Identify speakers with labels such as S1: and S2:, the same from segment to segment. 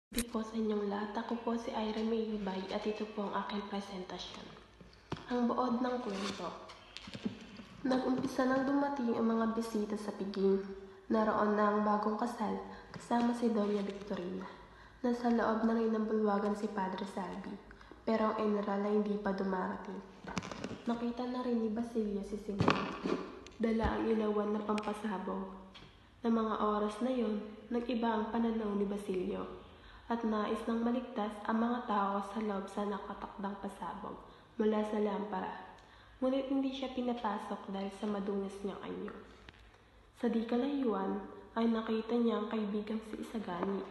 S1: Good po sa inyong lahat. Ako po si Ira May Ibay at ito po ang aking presentasyon. Ang buod ng kwento. Nag-umpisa nang dumating ang mga bisita sa piging. Naroon na ang bagong kasal kasama si Doña Victorina. Nasa loob ng inambulwagan si Padre Salvi, pero ang general ay hindi pa dumarating. Nakita na rin ni Basilio si Simon. Dala ang ilawan na pampasabog. Ng mga oras na yon, nag-iba ang pananaw ni Basilio at nais nang maligtas ang mga tao sa loob sa nakatakdang pasabog mula sa lampara. Ngunit hindi siya pinapasok dahil sa madulas niyang anyo. Sa di kalayuan ay nakita niya ang kaibigang si Isagani.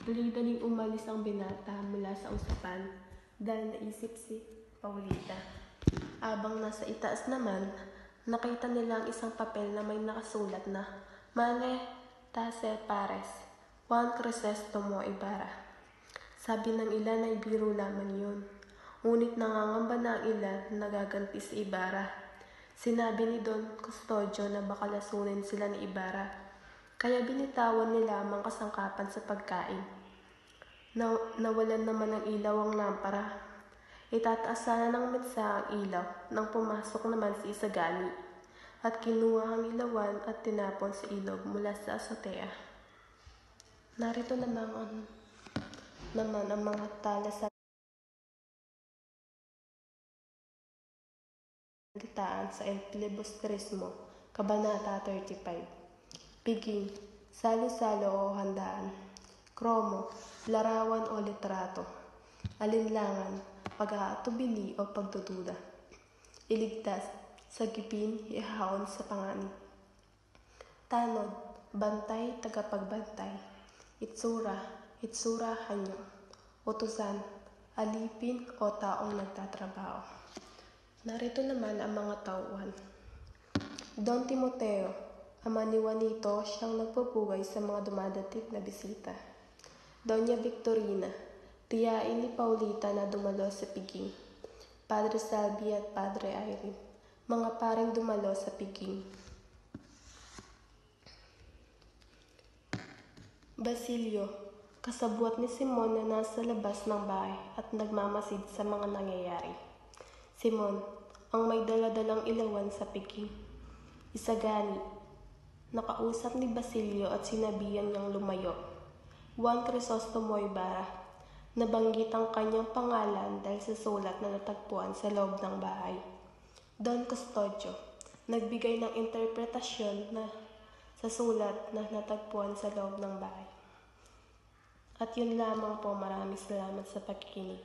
S1: Dali-daling umalis ang binata mula sa usapan dahil naisip si Paulita. Abang nasa itaas naman, nakita nila ang isang papel na may nakasulat na Mane Tase Pares, Juan Crisostomo Ibarra. Sabi ng ilan ay biro lamang yun. Ngunit nangangamba na ang ilan na nagaganti si Ibarra. Sinabi ni Don Custodio na baka lasunin sila ni Ibarra, kaya binitawan nila ang kasangkapan sa pagkain. Nawalan naman ng ilaw ang lampara. Itataas sana ng mensa ang ilaw nang pumasok naman si Isagani at kinuha ang ilawan at tinapon sa ilog mula sa azotea. Narito naman ang mga tala sa litaan sa El Filibustrismo, Kabanata 35. Piging, salo-salo o handaan. Kromo, larawan o litrato. Alinlangan, pag-aatubili o pagdududa. Iligtas, sagipin, ihaon sa panganib. Tanod, bantay, tagapagbantay. Itsura, hanyo. Utusan, alipin o taong nagtatrabaho. Narito naman ang mga tauhan. Don Timoteo, ama ni Juanito, siyang nagpupugay sa mga dumadating na bisita. Doña Victorina, tiyain ni Paulita na dumalo sa piging. Padre Salvi at Padre Irene, mga paring dumalo sa piging. Basilio, kasabwat ni Simon na nasa labas ng bahay at nagmamasid sa mga nangyayari. Simon, ang may daladalang ilawan sa piging. Isagani, nakausap ni Basilio at sinabihan niyang lumayo. Juan Crisostomo Ibarra, nabanggit ang kanyang pangalan dahil sa sulat na natagpuan sa loob ng bahay. Don Custodio, nagbigay ng interpretasyon na sa sulat na natagpuan sa loob ng bahay. At yun lamang po, maraming salamat sa pakikinig.